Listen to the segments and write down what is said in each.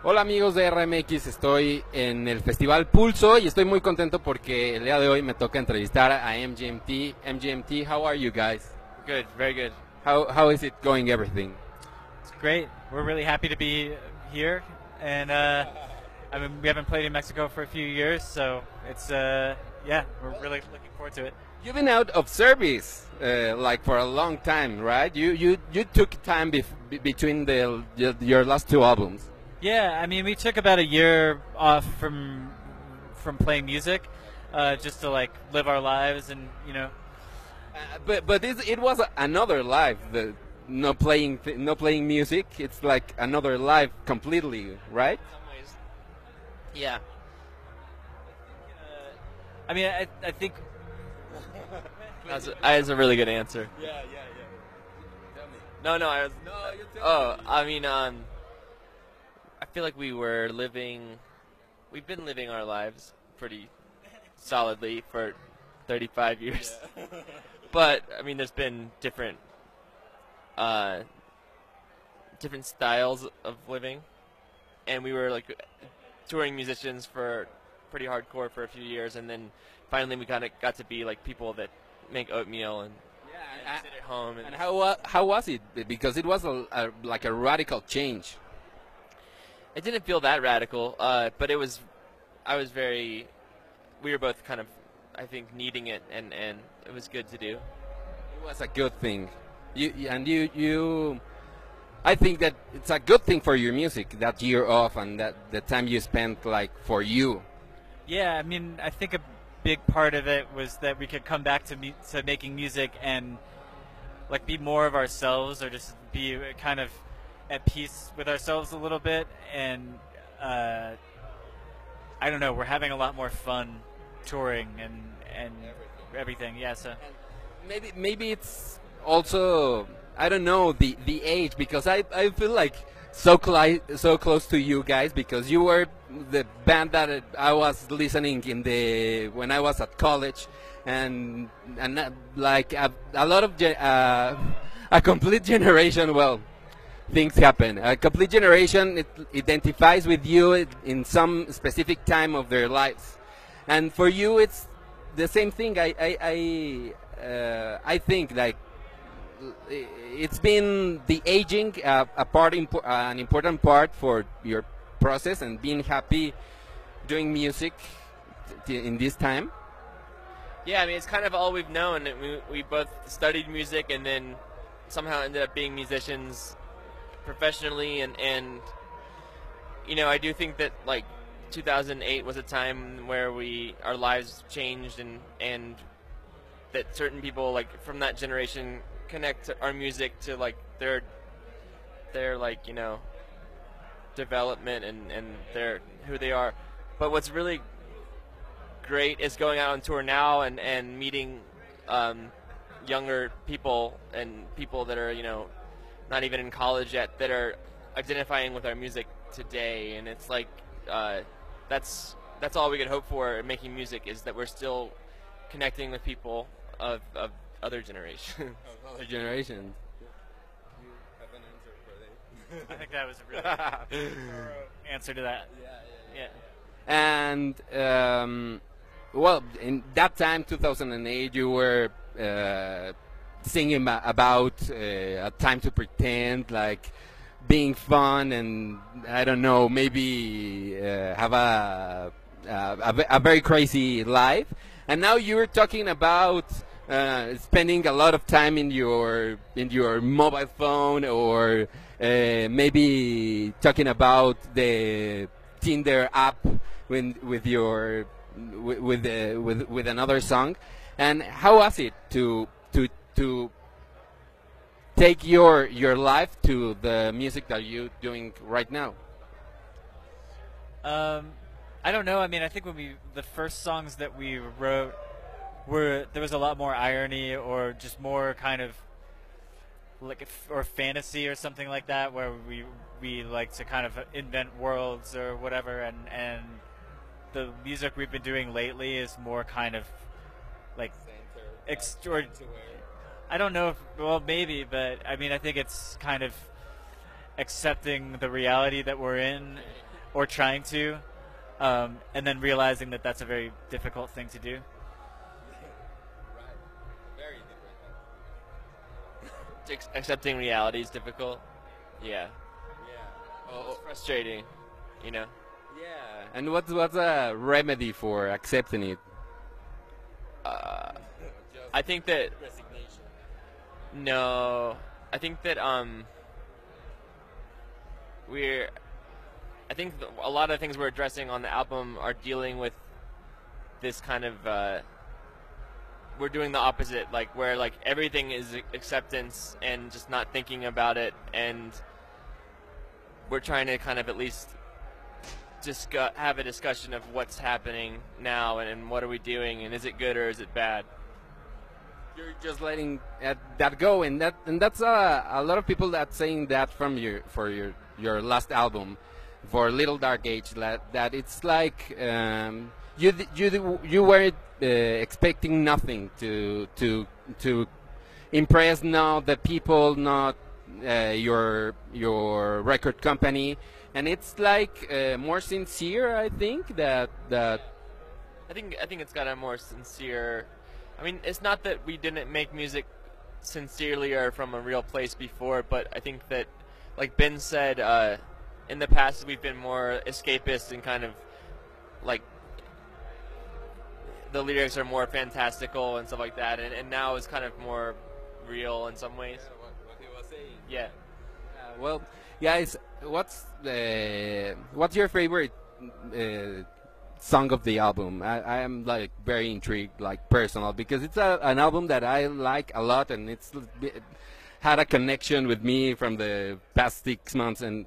Hola amigos de RMX, estoy en el Festival Pulso y estoy muy contento porque el día de hoy me toca entrevistar a MGMT. MGMT, how are you guys? Good, very good. How is it going, everything? It's great. We're really happy to be here, and we haven't played in Mexico for a few years, so it's yeah, we're really looking forward to it. You've been out of service like for a long time, right? You took time between your last two albums. Yeah, I mean, we took about a year off from playing music, just to like live our lives, and you know. But it was another life. No playing music. It's like another life completely, right? In some ways. Yeah. I mean, I think that's a really good answer. Yeah. Tell me. No, You tell me. I mean, I feel like we've been living our lives pretty solidly for 35 years. Yeah. But I mean, there's been different styles of living, and we were like touring musicians for pretty hardcore for a few years, and then finally we kind of got to be like people that make oatmeal and sit at home. And how was it? Because it was like a radical change. It didn't feel that radical, but it was. We were both kind of, I think, needing it, and it was good to do. It was a good thing. I think that it's a good thing for your music, that year off and that the time you spent like for you. Yeah, I mean, I think a big part of it was that we could come back to making music and like be more of ourselves, or just be kind of at peace with ourselves a little bit, and I don't know, we're having a lot more fun touring and everything. Yeah, so Maybe it's also, I don't know, the age, because I feel like so close to you guys, because you were the band that I was listening when I was at college, and like a lot of a complete generation. Well, things happen. A complete generation it identifies with you in some specific time of their lives, and for you it's the same thing. I think like it's been the aging an important part for your process and being happy doing music in this time. yeah, I mean, it's kind of all we've known. We both studied music and then somehow ended up being musicians professionally, and you know, I do think that like 2008 was a time where our lives changed, and that certain people like from that generation connect to our music to like their like, you know, development and their who they are. But what's really great is going out on tour now and meeting younger people and people that are, you know, not even in college yet, that are identifying with our music today. And it's like that's all we could hope for in making music, is that we're still connecting with people of other generations. Of other generations. Do you have an answer for that? I think that was a really thorough answer to that. Yeah. And well, in that time, 2008, you were singing about a time to pretend, like being fun, and I don't know, maybe have a very crazy life. And now you're talking about spending a lot of time in your mobile phone, or maybe talking about the Tinder app with another song. And how was it to take your life to the music that you're doing right now? I don't know. I mean, I think the first songs that we wrote there was a lot more irony, or just more kind of like or fantasy or something like that, where we like to kind of invent worlds or whatever, and the music we've been doing lately is more kind of like I don't know if, well, maybe, but I mean, I think it's kind of accepting the reality that we're in, or trying to, and then realizing that that's a very difficult thing to do. Right. Very different. Accepting reality is difficult. Yeah. Yeah. It's frustrating, you know. Yeah. And what's a remedy for accepting it? I think that Resignation. no, I think that I think a lot of the things we're addressing on the album are dealing with this kind of we're doing the opposite, like where like everything is acceptance and just not thinking about it, and we're trying to kind of at least just have a discussion of what's happening now and what are we doing and is it good or is it bad. You're just letting that go, and that's a lot of people that saying that from your last album, for Little Dark Age, that it's like you weren't expecting nothing to impress not the people, not your record company, and it's like more sincere. I think that I think it's got a more sincere. I mean, it's not that we didn't make music sincerely or from a real place before, but I think that, like Ben said, in the past we've been more escapist and kind of like the lyrics are more fantastical and stuff like that, and now it's kind of more real in some ways. what he was saying. Yeah. Well, guys, what's your favorite song of the album? I am like very intrigued, like personal, because it's an album that I like a lot, and it's had a connection with me from the past 6 months. And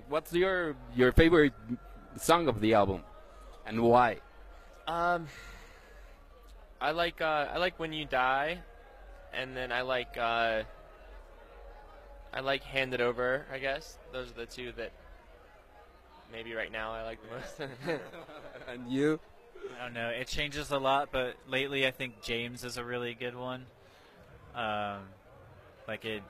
what's your favorite song of the album, and why? I like When You Die, and then I like Hand It Over, I guess. Those are the two that maybe right now I like the most. And you? I don't know. It changes a lot, but lately I think James is a really good one. Like it,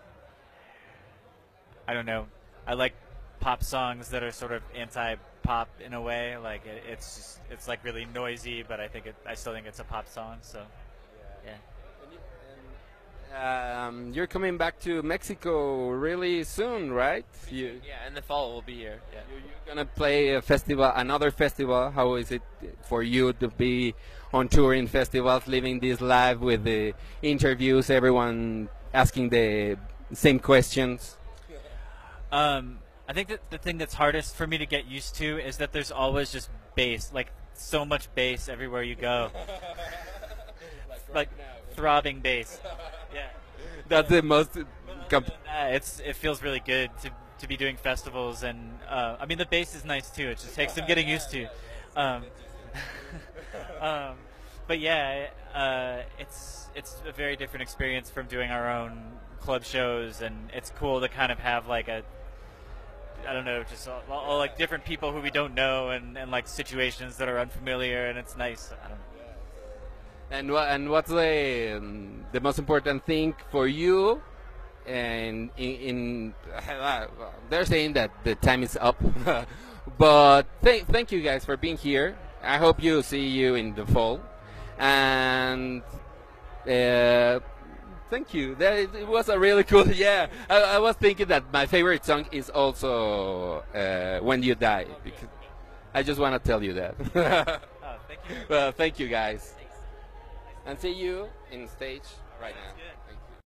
I don't know. I like pop songs that are sort of anti-pop in a way. Like it's like really noisy, but I still think it's a pop song. So yeah. You're coming back to Mexico really soon, right? Yeah, in the fall we'll be here. Yeah. You're gonna play a festival, another festival. How is it for you to be on touring festivals, living this live with the interviews, everyone asking the same questions? I think that the thing that's hardest for me to get used to is that there's always just bass, like so much bass everywhere you go. like throbbing bass. Yeah, that's the most. It feels really good to be doing festivals, and I mean the bass is nice too. It just takes some getting used to. But yeah, it's a very different experience from doing our own club shows, and it's cool to kind of have like I don't know, just all like different people who we don't know, and like situations that are unfamiliar, and it's nice. I don't know. And what's the most important thing for you? And they're saying that the time is up, but thank you guys for being here. I hope you see you in the fall, and thank you. It was a really cool. Yeah, I was thinking that my favorite song is also "When You Die," because I just want to tell you that. Oh, thank you. Well, thank you guys. And see you in stage right now.